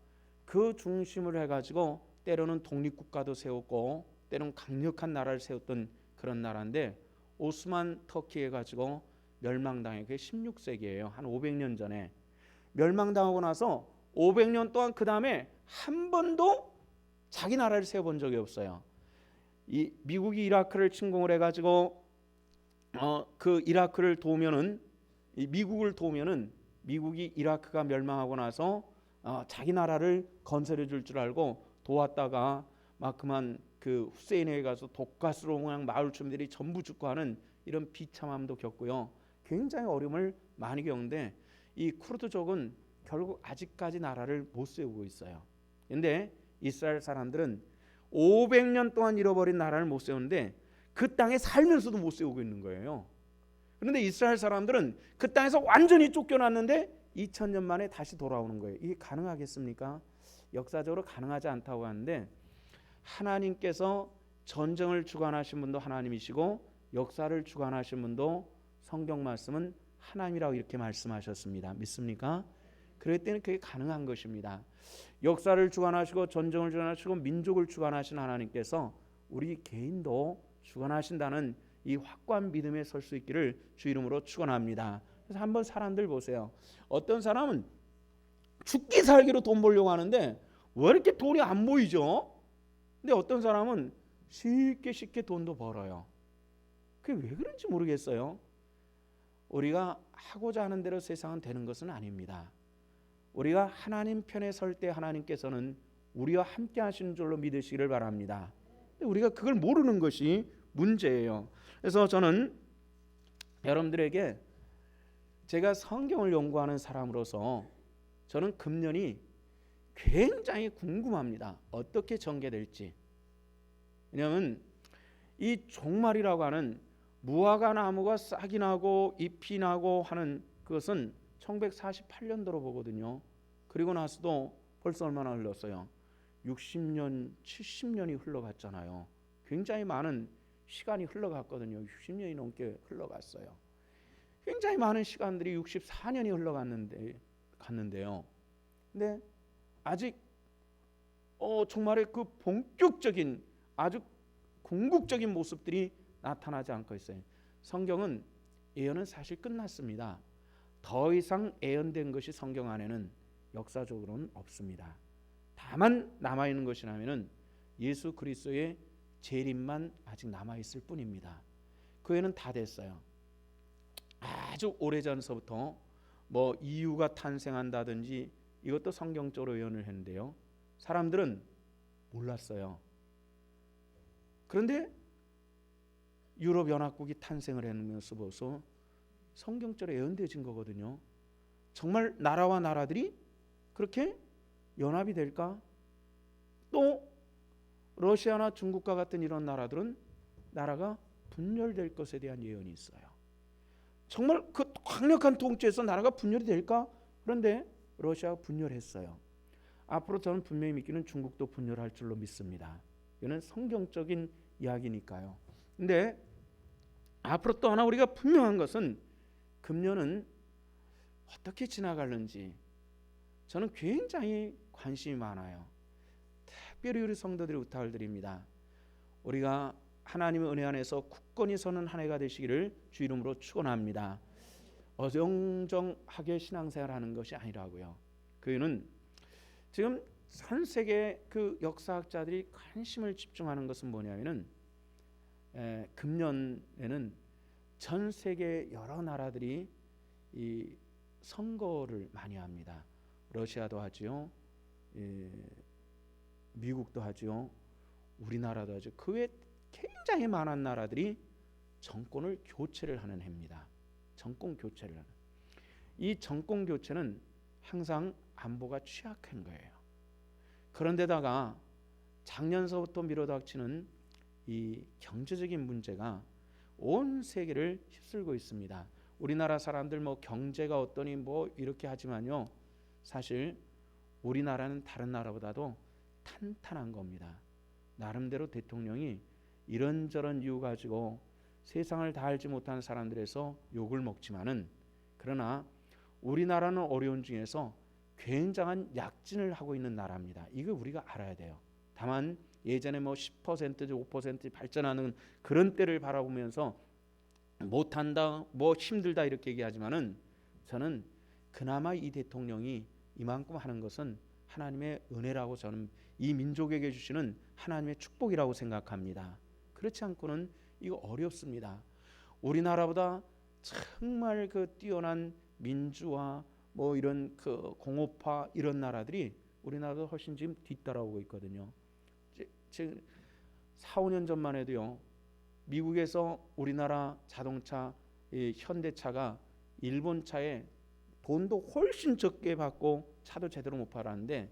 그 중심을 해가지고 때로는 독립국가도 세웠고 때로는 강력한 나라를 세웠던 그런 나라인데 오스만 터키 해가지고 멸망당해. 그게 16세기예요. 한 500년 전에 멸망당하고 나서 500년 동안 그 다음에 한 번도 자기 나라를 세워본 적이 없어요. 이 미국이 이라크를 침공을 해가지고 그 이라크를 도우면은 미국을 도우면은 미국이 이라크가 멸망하고 나서 자기 나라를 건설해 줄 줄 알고 도왔다가 막 그만 그 후세인에 가서 독가스로 그냥 마을 주민들이 전부 죽고 하는 이런 비참함도 겪고요. 굉장히 어려움을 많이 겪는데 이 쿠르드족은 결국 아직까지 나라를 못 세우고 있어요. 그런데 이스라엘 사람들은 500년 동안 잃어버린 나라를 못 세우는데 그 땅에 살면서도 못 세우고 있는 거예요. 그런데 이스라엘 사람들은 그 땅에서 완전히 쫓겨났는데 2000년 만에 다시 돌아오는 거예요. 이게 가능하겠습니까? 역사적으로 가능하지 않다고 하는데 하나님께서 전쟁을 주관하신 분도 하나님이시고 역사를 주관하신 분도 성경 말씀은 하나님이라고 이렇게 말씀하셨습니다. 믿습니까? 그럴 때는 그게 가능한 것입니다. 역사를 주관하시고 전쟁을 주관하시고 민족을 주관하신 하나님께서 우리 개인도 주관하신다는 이 확고한 믿음에 설 수 있기를 주 이름으로 축원합니다. 그래서 한번 사람들 보세요. 어떤 사람은 죽기 살기로 돈 벌려고 하는데 왜 이렇게 돈이 안 모이죠? 근데 어떤 사람은 쉽게 돈도 벌어요. 그게 왜 그런지 모르겠어요. 우리가 하고자 하는 대로 세상은 되는 것은 아닙니다. 우리가 하나님 편에 설 때 하나님께서는 우리와 함께 하시는 줄로 믿으시기를 바랍니다. 근데 우리가 그걸 모르는 것이 문제예요. 그래서 저는 여러분들에게 제가 성경을 연구하는 사람으로서 저는 금년이 굉장히 궁금합니다. 어떻게 전개될지. 왜냐하면 이 종말이라고 하는 무화과 나무가 싹이 나고 잎이 나고 하는 그것은 1948년도로 보거든요. 그리고 나서도 벌써 얼마나 흘렀어요? 60년, 70년이 흘러갔잖아요. 굉장히 많은 시간이 흘러갔거든요. 60년이 넘게 흘러갔어요. 굉장히 많은 시간들이 64년이 갔는데요. 근데 아직 정말의 그 본격적인 아주 궁극적인 모습들이 나타나지 않고 있어요. 성경은 예언은 사실 끝났습니다. 더 이상 예언된 것이 성경 안에는 역사적으로는 없습니다. 다만 남아있는 것이라면 예수 그리스도의 재림만 아직 남아있을 뿐입니다. 그 외에는 다 됐어요. 아주 오래전서부터 뭐 이유가 탄생한다든지 이것도 성경적으로 예언을 했는데요. 사람들은 몰랐어요. 그런데 유럽 연합국이 탄생을 하면서 벌써 성경적으로 예언되어진 거거든요. 정말 나라와 나라들이 그렇게 연합이 될까? 또 러시아나 중국과 같은 이런 나라들은 나라가 분열될 것에 대한 예언이 있어요. 정말 그 강력한 통치에서 나라가 분열이 될까? 그런데 러시아가 분열했어요. 앞으로 저는 분명히 믿기는 중국도 분열할 줄로 믿습니다. 이거는 성경적인 이야기니까요. 근데 앞으로 또 하나 우리가 분명한 것은 금년은 어떻게 지나갈는지 저는 굉장히 관심이 많아요. 특별히 우리 성도들의 부탁을 드립니다. 우리가 하나님의 은혜 안에서 굳건히 서는 한 해가 되시기를 주 이름으로 축원합니다. 어정쩡하게 신앙생활하는 것이 아니라고요. 그 이유는 지금 전 세계 그 역사학자들이 관심을 집중하는 것은 뭐냐면은 금년에는 전 세계 여러 나라들이 이 선거를 많이 합니다. 러시아도 하지요, 미국도 하죠, 우리나라도 하죠. 그 외에 굉장히 많은 나라들이 정권을 교체를 하는 해입니다. 정권 교체를 하는. 이 정권 교체는 항상 안보가 취약한 거예요. 그런데다가 작년서부터 밀어닥치는 이 경제적인 문제가 온 세계를 휩쓸고 있습니다. 우리나라 사람들 뭐 경제가 어떠니 뭐 이렇게 하지만요, 사실 우리나라는 다른 나라보다도 탄탄한 겁니다. 나름대로 대통령이 이런저런 이유 가지고 세상을 다 알지 못하는 사람들에서 욕을 먹지만은, 그러나 우리나라는 어려운 중에서 굉장한 약진을 하고 있는 나라입니다. 이거 우리가 알아야 돼요. 다만 예전에 뭐 10% 5% 발전하는 그런 때를 바라보면서 못한다, 뭐 힘들다 이렇게 얘기하지만은, 저는 그나마 이 대통령이 이만큼 하는 것은 하나님의 은혜라고, 저는 이 민족에게 주시는 하나님의 축복이라고 생각합니다. 그렇지 않고는 이거 어렵습니다. 우리나라보다 정말 그 뛰어난 민주화 뭐 이런 그 공업화 이런 나라들이 우리나라도 훨씬 지금 뒤따라오고 있거든요. 지금 4, 5년 전만 해도요, 미국에서 우리나라 자동차 현대차가 일본 차에 돈도 훨씬 적게 받고 차도 제대로 못 팔았는데,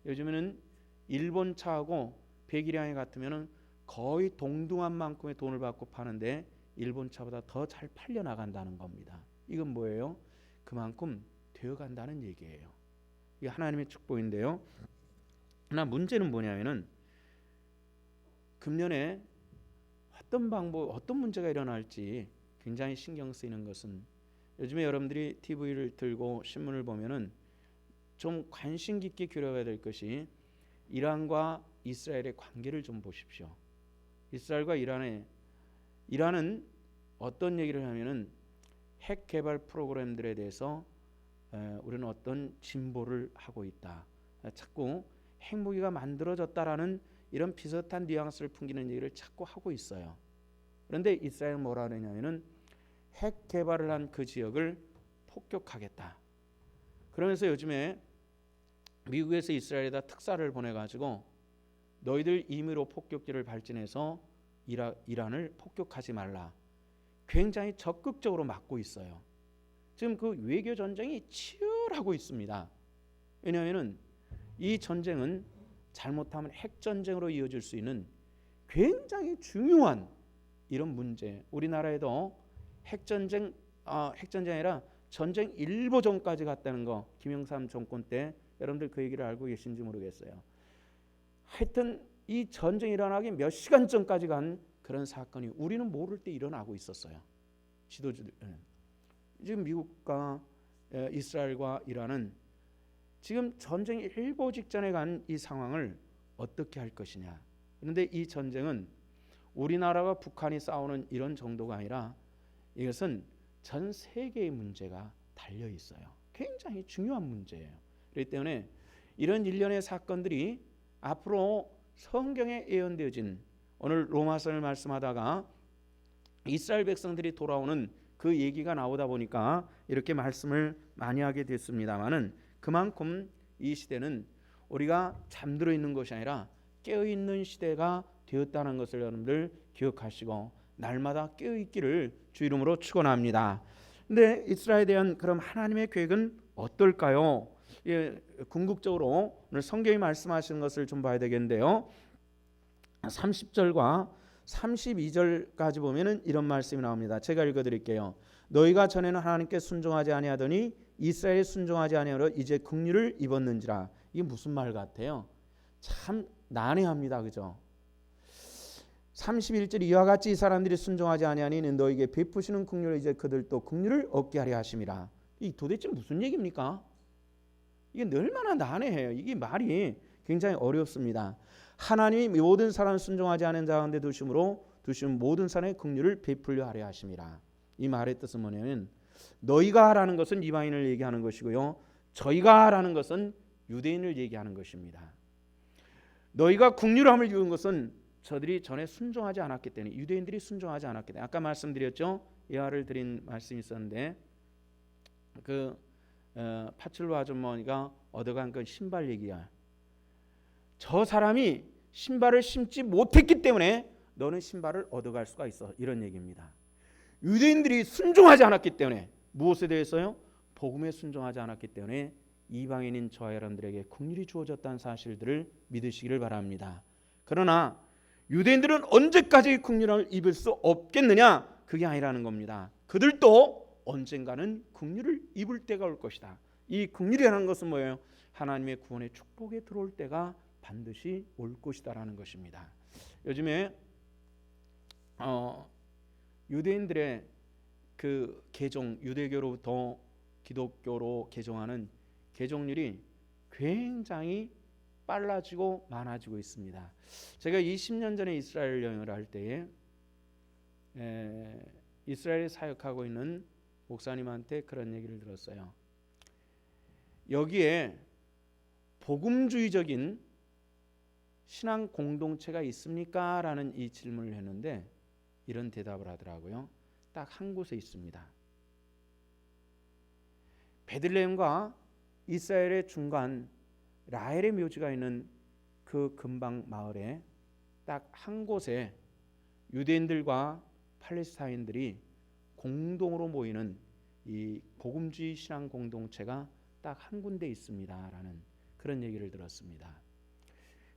요즘에는 일본 차하고 배기량이 같으면은 거의 동등한 만큼의 돈을 받고 파는데 일본 차보다 더 잘 팔려 나간다는 겁니다. 이건 뭐예요? 그만큼 되어 간다는 얘기예요. 이게 하나님의 축복인데요. 그러나 문제는 뭐냐면은 금년에 어떤 문제가 일어날지 굉장히 신경 쓰이는 것은, 요즘에 여러분들이 TV를 들고 신문을 보면은 좀 관심 깊게 겨뤄야 될 것이 이란과 이스라엘의 관계를 좀 보십시오. 이스라엘과 이란은 어떤 얘기를 하면은 핵 개발 프로그램들에 대해서 우리는 어떤 진보를 하고 있다. 자꾸 핵무기가 만들어졌다라는 이런 비슷한 뉘앙스를 풍기는 얘기를 자꾸 하고 있어요. 그런데 이스라엘은 뭐라 그러냐면은 핵 개발을 한 그 지역을 폭격하겠다. 그러면서 요즘에 미국에서 이스라엘에다 특사를 보내가지고 너희들 임의로 폭격기를 발진해서 이란을 폭격하지 말라. 굉장히 적극적으로 막고 있어요. 지금 그 외교 전쟁이 치열하고 있습니다. 왜냐하면 이 전쟁은 잘못하면 핵 전쟁으로 이어질 수 있는 굉장히 중요한 이런 문제. 우리나라에도 핵 전쟁이 아니라 전쟁 일보 전까지 갔다는 거, 김영삼 정권 때 여러분들 그 얘기를 알고 계신지 모르겠어요. 하여튼 이 전쟁이 일어나기 몇 시간 전까지 간 그런 사건이 우리는 모를 때 일어나고 있었어요. 지도자들. 지금 미국과 이스라엘과 이란은 지금 전쟁 일보 직전에 간 이 상황을 어떻게 할 것이냐. 그런데 이 전쟁은 우리나라와 북한이 싸우는 이런 정도가 아니라 이것은 전 세계의 문제가 달려 있어요. 굉장히 중요한 문제예요. 그렇기 때문에 이런 일련의 사건들이 앞으로 성경에 예언되어진, 오늘 로마서를 말씀하다가 이스라엘 백성들이 돌아오는 그 얘기가 나오다 보니까 이렇게 말씀을 많이 하게 됐습니다마는, 그만큼 이 시대는 우리가 잠들어 있는 것이 아니라 깨어 있는 시대가 되었다는 것을 여러분들 기억하시고 날마다 깨어 있기를 주 이름으로 축원합니다. 근데 이스라엘에 대한 그럼 하나님의 계획은 어떨까요? 궁극적으로 오늘 성경이 말씀하시는 것을 좀 봐야 되겠는데요. 30절과 32절까지 보면은 이런 말씀이 나옵니다. 제가 읽어드릴게요. 너희가 전에는 하나님께 순종하지 아니하더니 이스라엘에 순종하지 아니하므로 이제 긍휼을 입었는지라. 이게 무슨 말 같아요? 참 난해합니다. 그죠? 31절 이와 같이 이 사람들이 순종하지 아니하니 너희에게 베푸시는 긍휼을 이제 그들도 긍휼을 얻게 하려 하심이라. 이 도대체 무슨 얘기입니까? 이게 얼마나 난해해요. 이게 말이 굉장히 어렵습니다. 하나님이 모든 사람 순종하지 않은 자 가운데 두심으로 두신 모든 사람의 긍휼을 베풀려 하려 하심이라. 이 말의 뜻은 뭐냐면 너희가라는 것은 이방인을 얘기하는 것이고요, 저희가라는 것은 유대인을 얘기하는 것입니다. 너희가 긍휼함을 입은 것은 저들이 전에 순종하지 않았기 때문에, 유대인들이 순종하지 않았기 때문에. 아까 말씀드렸죠. 예화를 드린 말씀이 있었는데 그 파출로 아주머니가 얻어간 그 신발 얘기야. 저 사람이 신발을 신지 못했기 때문에 너는 신발을 얻어갈 수가 있어, 이런 얘기입니다. 유대인들이 순종하지 않았기 때문에, 무엇에 대해서요? 복음에 순종하지 않았기 때문에 이방인인 저와 여러분들에게 긍휼이 주어졌다는 사실들을 믿으시기를 바랍니다. 그러나 유대인들은 언제까지 긍휼을 입을 수 없겠느냐? 그게 아니라는 겁니다. 그들도 언젠가는 긍휼을 입을 때가 올 것이다. 이 긍휼이라는 것은 뭐예요? 하나님의 구원의 축복에 들어올 때가 반드시 올 것이다라는 것입니다. 요즘에 유대인들의 그 개종, 유대교로부터 기독교로 개종하는 개종률이 굉장히 빨라지고 많아지고 있습니다. 제가 20년 전에 이스라엘 여행을 할 때에 이스라엘에 사역하고 있는 목사님한테 그런 얘기를 들었어요. 여기에 복음주의적인 신앙 공동체가 있습니까? 라는 이 질문을 했는데 이런 대답을 하더라고요. 딱 한 곳에 있습니다. 베들레헴과 이스라엘의 중간 라헬의 묘지가 있는 그 근방 마을에 딱 한 곳에 유대인들과 팔레스타인들이 공동으로 모이는 이 복음주의 신앙 공동체가 딱 한 군데 있습니다라는 그런 얘기를 들었습니다.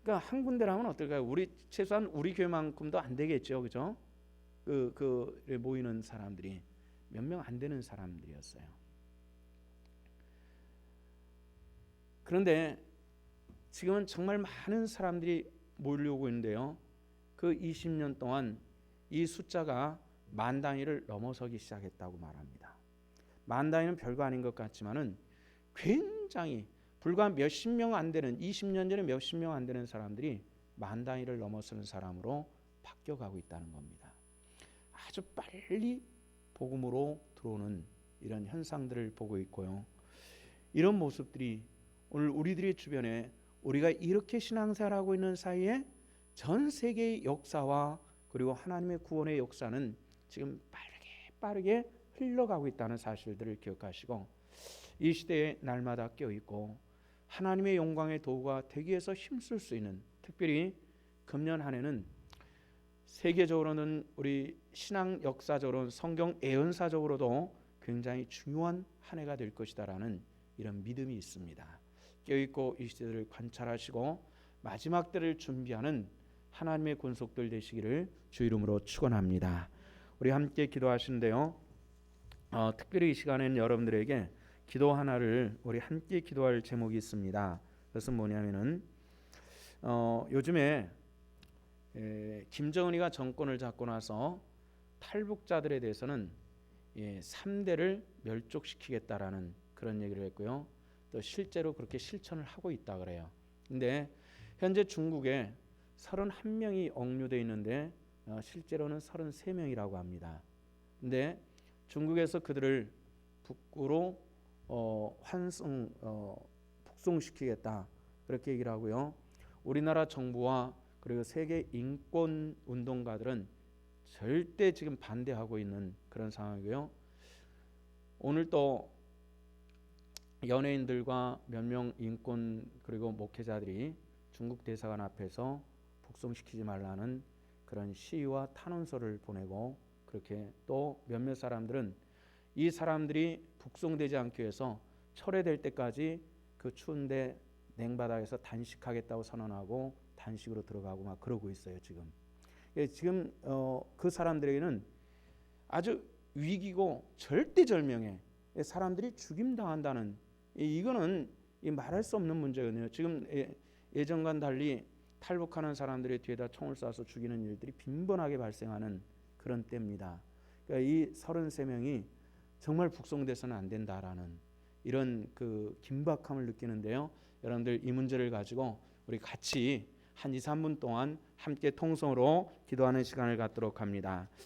그러니까 한 군데라면 어떨까요? 최소한 우리 교회만큼도 안 되겠죠, 그죠? 그 모이는 사람들이 몇 명 안 되는 사람들이었어요. 그런데 지금은 정말 많은 사람들이 몰려오고 있는데요. 그 20년 동안 이 숫자가 만 단위를 넘어서기 시작했다고 말합니다. 만 단위는 별거 아닌 것 같지만은 굉장히 불과 몇십 명 안 되는, 20년 전에 몇십 명 안 되는 사람들이 만 단위를 넘어서는 사람으로 바뀌어가고 있다는 겁니다. 아주 빨리 복음으로 들어오는 이런 현상들을 보고 있고요. 이런 모습들이 오늘 우리들의 주변에 우리가 이렇게 신앙생활하고 있는 사이에 전 세계의 역사와 그리고 하나님의 구원의 역사는 지금 빠르게 흘러가고 있다는 사실들을 기억하시고 이 시대에 날마다 깨어있고 하나님의 영광의 도구가 되기 위해서 힘쓸 수 있는, 특별히 금년 한 해는 세계적으로는 우리 신앙 역사적으로는 성경 예언사적으로도 굉장히 중요한 한 해가 될 것이다라는 이런 믿음이 있습니다. 깨어있고 이 시대를 관찰하시고 마지막 때를 준비하는 하나님의 권속들 되시기를 주 이름으로 축원합니다. 우리 함께 기도하시는데요. 특별히 이 시간에는 여러분들에게 기도 하나를 우리 함께 기도할 제목이 있습니다. 그것은 뭐냐면은 요즘에 김정은이가 정권을 잡고 나서 탈북자들에 대해서는 3대를 멸족시키겠다라는 그런 얘기를 했고요. 또 실제로 그렇게 실천을 하고 있다 그래요. 근데 현재 중국에 31명이 억류되어 있는데 실제로는 33명이라고 합니다. 근데 중국에서 그들을 북으로 북송시키겠다 그렇게 얘기를 하고요. 우리나라 정부와 그리고 세계 인권 운동가들은 절대 지금 반대하고 있는 그런 상황이고요. 오늘 또 연예인들과 몇 명 인권 그리고 목회자들이 중국 대사관 앞에서 북송시키지 말라는 그런 시위와 탄원서를 보내고, 그렇게 또 몇몇 사람들은 이 사람들이 북송되지 않기 위해서 철회될 때까지 그 추운데 냉바닥에서 단식하겠다고 선언하고 단식으로 들어가고 막 그러고 있어요. 지금 그 사람들에게는 아주 위기고 절대절명에 사람들이 죽임당한다는, 이거는 말할 수 없는 문제거든요. 지금 예전과는 달리 탈북하는 사람들의 뒤에다 총을 쏴서 죽이는 일들이 빈번하게 발생하는 그런 때입니다. 그러니까 이 33명이 정말 북송돼서는 안 된다라는 이런 그 긴박함을 느끼는데요. 여러분들 이 문제를 가지고 우리 같이 한 2, 3분 동안 함께 통성으로 기도하는 시간을 갖도록 합니다.